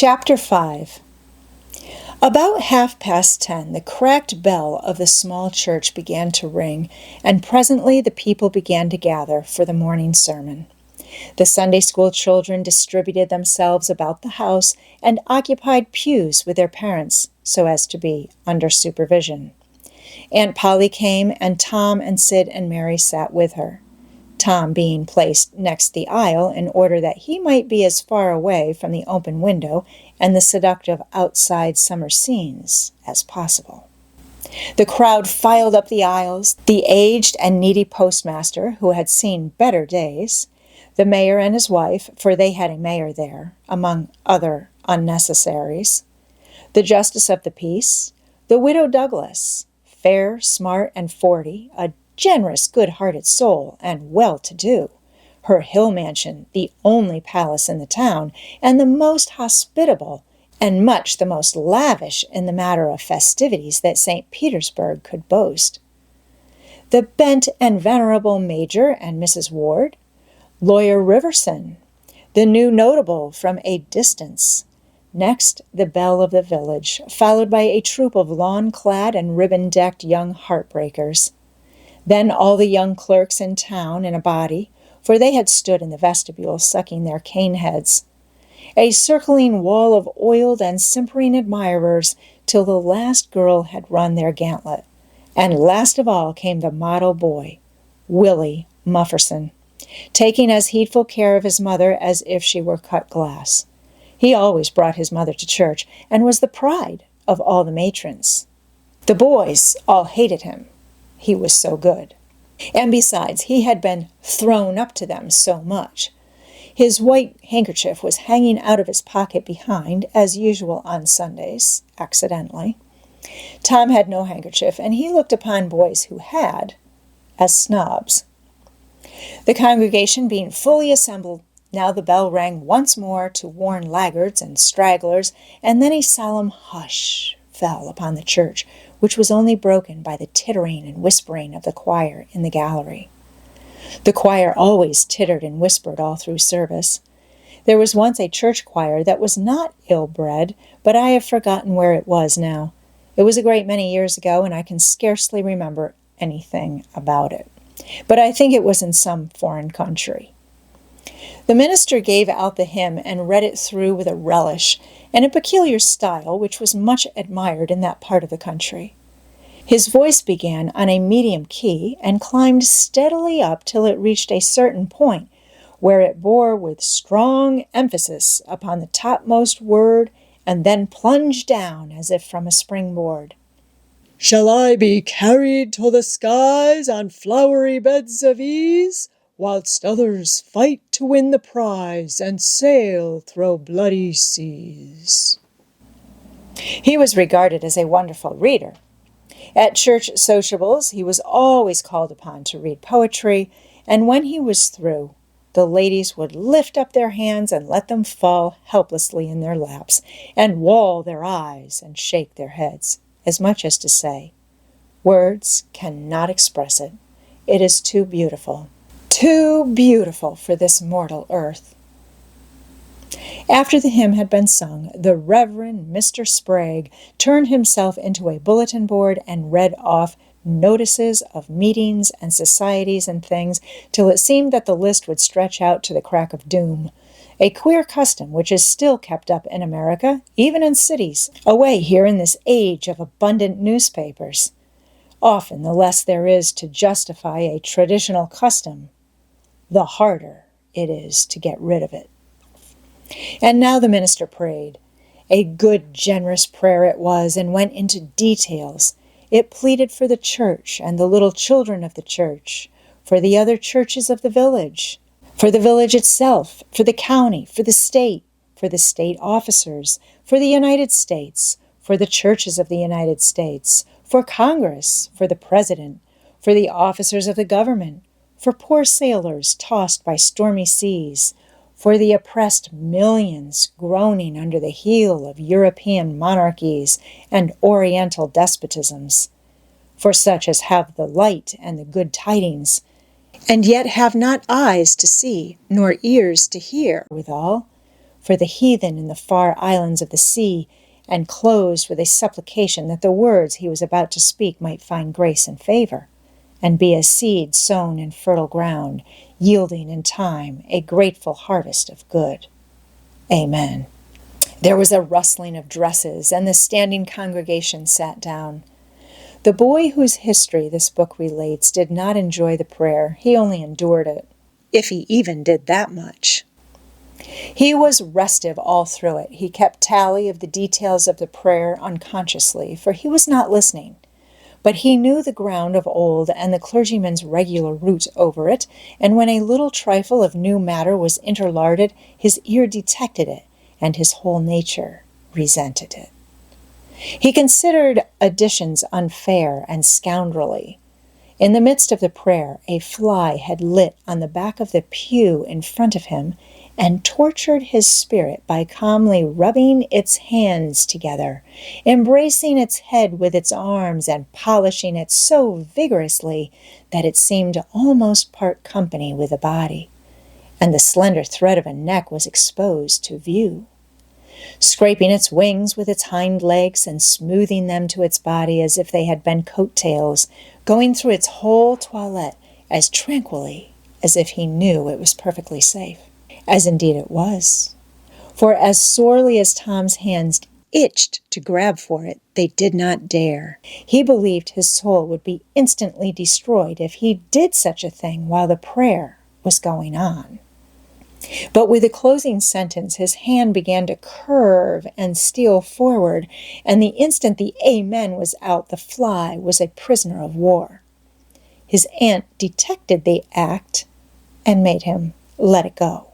Chapter 5. About 10:30, the cracked bell of the small church began to ring, and presently the people began to gather for the morning sermon. The Sunday school children distributed themselves about the house and occupied pews with their parents so as to be under supervision. Aunt Polly came, and Tom and Sid and Mary sat with her, Tom being placed next the aisle in order that he might be as far away from the open window and the seductive outside summer scenes as possible. The crowd filed up the aisles, the aged and needy postmaster, who had seen better days, the mayor and his wife, for they had a mayor there, among other unnecessaries, the justice of the peace, the widow Douglas, fair, smart, and 40, a generous, good-hearted soul, and well-to-do, her hill mansion the only palace in the town, and the most hospitable, and much the most lavish in the matter of festivities that St. Petersburg could boast. The bent and venerable Major and Mrs. Ward, Lawyer Riverson, the new notable from a distance, next the belle of the village, followed by a troop of lawn-clad and ribbon-decked young heartbreakers. Then all the young clerks in town in a body, for they had stood in the vestibule sucking their cane heads. A circling wall of oiled and simpering admirers till the last girl had run their gauntlet. And last of all came the model boy, Willie Mufferson, taking as heedful care of his mother as if she were cut glass. He always brought his mother to church and was the pride of all the matrons. The boys all hated him. He was so good. And besides, he had been thrown up to them so much. His white handkerchief was hanging out of his pocket behind, as usual on Sundays, accidentally. Tom had no handkerchief, and he looked upon boys who had as snobs. The congregation being fully assembled, now the bell rang once more to warn laggards and stragglers, and then a solemn hush fell upon the church, which was only broken by the tittering and whispering of the choir in the gallery. The choir always tittered and whispered all through service. There was once a church choir that was not ill-bred, but I have forgotten where it was now. It was a great many years ago, and I can scarcely remember anything about it. But I think it was in some foreign country. The minister gave out the hymn and read it through with a relish and a peculiar style which was much admired in that part of the country. His voice began on a medium key and climbed steadily up till it reached a certain point, where it bore with strong emphasis upon the topmost word and then plunged down as if from a springboard. "Shall I be carried to the skies on flowery beds of ease, whilst others fight to win the prize and sail through bloody seas?" He was regarded as a wonderful reader. At church sociables, he was always called upon to read poetry, and when he was through, the ladies would lift up their hands and let them fall helplessly in their laps, and wall their eyes and shake their heads, as much as to say, "Words cannot express it. It is too beautiful for this mortal earth." After the hymn had been sung, the Reverend Mr. Sprague turned himself into a bulletin board and read off notices of meetings and societies and things till it seemed that the list would stretch out to the crack of doom, a queer custom which is still kept up in America, even in cities, away here in this age of abundant newspapers. Often the less there is to justify a traditional custom, the harder it is to get rid of it. And now the minister prayed. A good, generous prayer it was, and went into details. It pleaded for the church and the little children of the church, for the other churches of the village, for the village itself, for the county, for the state officers, for the United States, for the churches of the United States, for Congress, for the president, for the officers of the government, for poor sailors tossed by stormy seas, for the oppressed millions groaning under the heel of European monarchies and Oriental despotisms, for such as have the light and the good tidings, and yet have not eyes to see, nor ears to hear withal, for the heathen in the far islands of the sea, and closed with a supplication that the words he was about to speak might find grace and favor, and be as seed sown in fertile ground, yielding in time a grateful harvest of good. Amen. There was a rustling of dresses, and the standing congregation sat down. The boy whose history this book relates did not enjoy the prayer. He only endured it, if he even did that much. He was restive all through it. He kept tally of the details of the prayer unconsciously, for he was not listening. But he knew the ground of old and the clergyman's regular route over it, and when a little trifle of new matter was interlarded, his ear detected it, and his whole nature resented it. He considered additions unfair and scoundrelly. In the midst of the prayer, a fly had lit on the back of the pew in front of him and tortured his spirit by calmly rubbing its hands together, embracing its head with its arms, and polishing it so vigorously that it seemed to almost part company with the body, and the slender thread of a neck was exposed to view. Scraping its wings with its hind legs and smoothing them to its body as if they had been coat-tails, going through its whole toilette as tranquilly as if he knew it was perfectly safe, as indeed it was. For as sorely as Tom's hands itched to grab for it, they did not dare. He believed his soul would be instantly destroyed if he did such a thing while the prayer was going on. But with the closing sentence, his hand began to curve and steal forward, and the instant the amen was out, the fly was a prisoner of war. His aunt detected the act and made him let it go.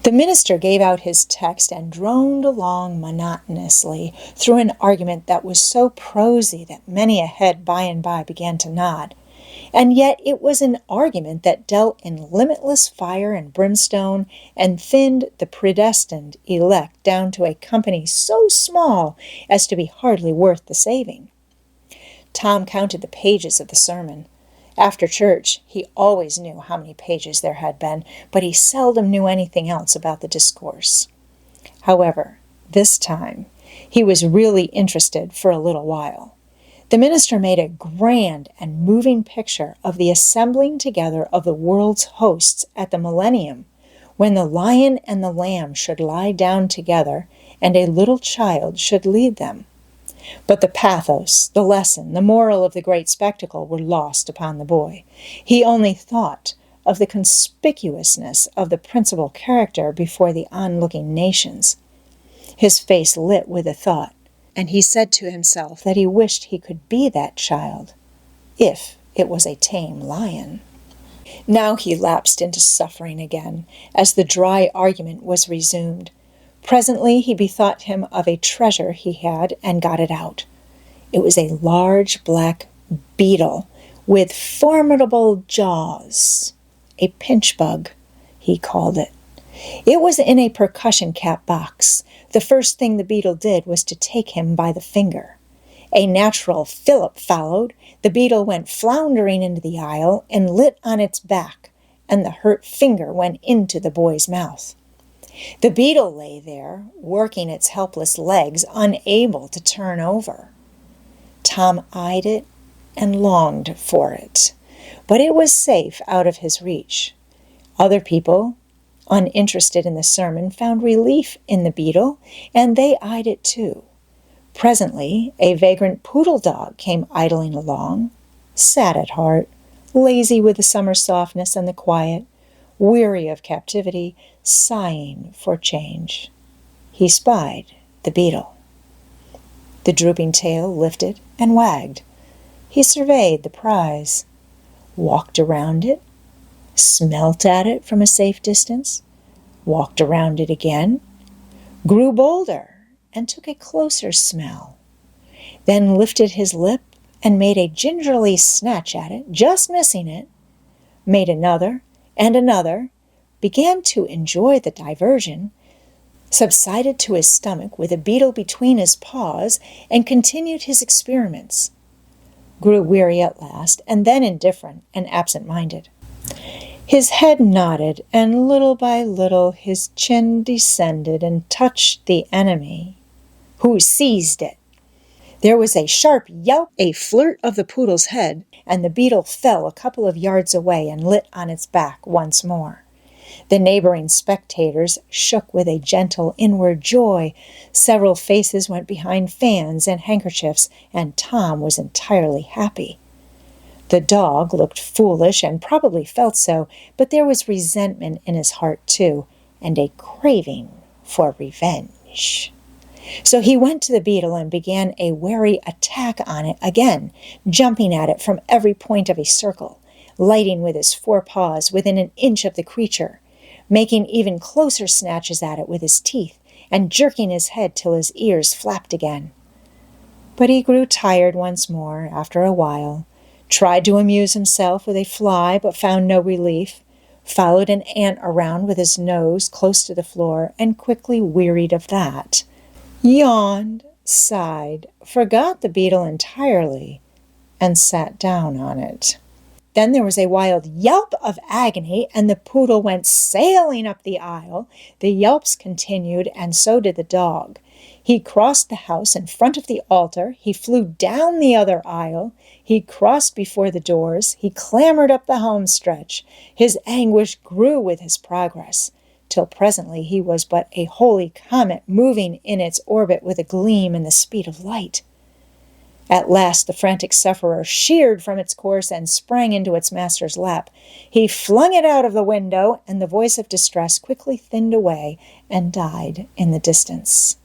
The minister gave out his text and droned along monotonously through an argument that was so prosy that many a head by and by began to nod. And yet it was an argument that dealt in limitless fire and brimstone and thinned the predestined elect down to a company so small as to be hardly worth the saving. Tom counted the pages of the sermon. After church, he always knew how many pages there had been, but he seldom knew anything else about the discourse. However, this time, he was really interested for a little while. The minister made a grand and moving picture of the assembling together of the world's hosts at the millennium, when the lion and the lamb should lie down together and a little child should lead them. But the pathos, the lesson, the moral of the great spectacle were lost upon the boy. He only thought of the conspicuousness of the principal character before the onlooking nations. His face lit with the thought, and he said to himself that he wished he could be that child, if it was a tame lion. Now he lapsed into suffering again, as the dry argument was resumed. Presently he bethought him of a treasure he had, and got it out. It was a large black beetle with formidable jaws, a pinch bug, he called it. It was in a percussion cap box. The first thing the beetle did was to take him by the finger. A natural fillip followed. The beetle went floundering into the aisle and lit on its back, and the hurt finger went into the boy's mouth. The beetle lay there, working its helpless legs, unable to turn over. Tom eyed it and longed for it, but it was safe out of his reach. Other people, uninterested in the sermon, found relief in the beetle, and they eyed it too. Presently, a vagrant poodle dog came idling along, sad at heart, lazy with the summer softness and the quiet, weary of captivity, sighing for change. He spied the beetle. The drooping tail lifted and wagged. He surveyed the prize, walked around it, smelt at it from a safe distance, walked around it again, grew bolder, and took a closer smell, then lifted his lip and made a gingerly snatch at it, just missing it, made another and another, began to enjoy the diversion, subsided to his stomach with a beetle between his paws, and continued his experiments, grew weary at last, and then indifferent and absent-minded. His head nodded, and little by little his chin descended and touched the enemy, who seized it. There was a sharp yelp, a flirt of the poodle's head, and the beetle fell a couple of yards away and lit on its back once more. The neighboring spectators shook with a gentle inward joy. Several faces went behind fans and handkerchiefs, and Tom was entirely happy. The dog looked foolish and probably felt so, but there was resentment in his heart too, and a craving for revenge. So he went to the beetle and began a wary attack on it again, jumping at it from every point of a circle, lighting with his forepaws within an inch of the creature, making even closer snatches at it with his teeth, and jerking his head till his ears flapped again. But he grew tired once more after a while, tried to amuse himself with a fly but found no relief, followed an ant around with his nose close to the floor, and quickly wearied of that, yawned, sighed, forgot the beetle entirely, and sat down on it. Then there was a wild yelp of agony, and the poodle went sailing up the aisle. The yelps continued, and so did the dog. He crossed the house in front of the altar. He flew down the other aisle. He crossed before the doors. He clambered up the home stretch. His anguish grew with his progress, till presently he was but a holy comet moving in its orbit with a gleam and the speed of light. At last the frantic sufferer sheered from its course and sprang into its master's lap. He flung it out of the window, and the voice of distress quickly thinned away and died in the distance.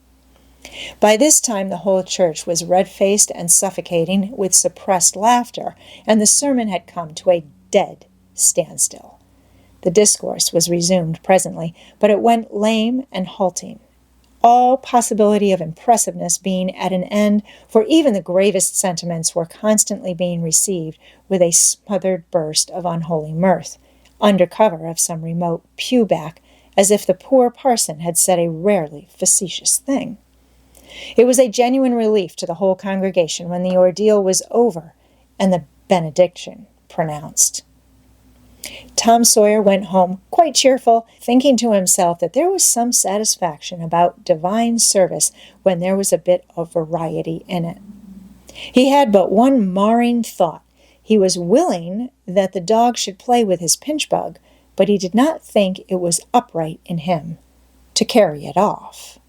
By this time the whole church was red-faced and suffocating with suppressed laughter, and the sermon had come to a dead standstill. The discourse was resumed presently, but it went lame and halting, all possibility of impressiveness being at an end, for even the gravest sentiments were constantly being received with a smothered burst of unholy mirth, under cover of some remote pew-back, as if the poor parson had said a rarely facetious thing. It was a genuine relief to the whole congregation when the ordeal was over and the benediction pronounced. Tom Sawyer went home quite cheerful, thinking to himself that there was some satisfaction about divine service when there was a bit of variety in it. He had but one marring thought. He was willing that the dog should play with his pinch-bug, but he did not think it was upright in him to carry it off.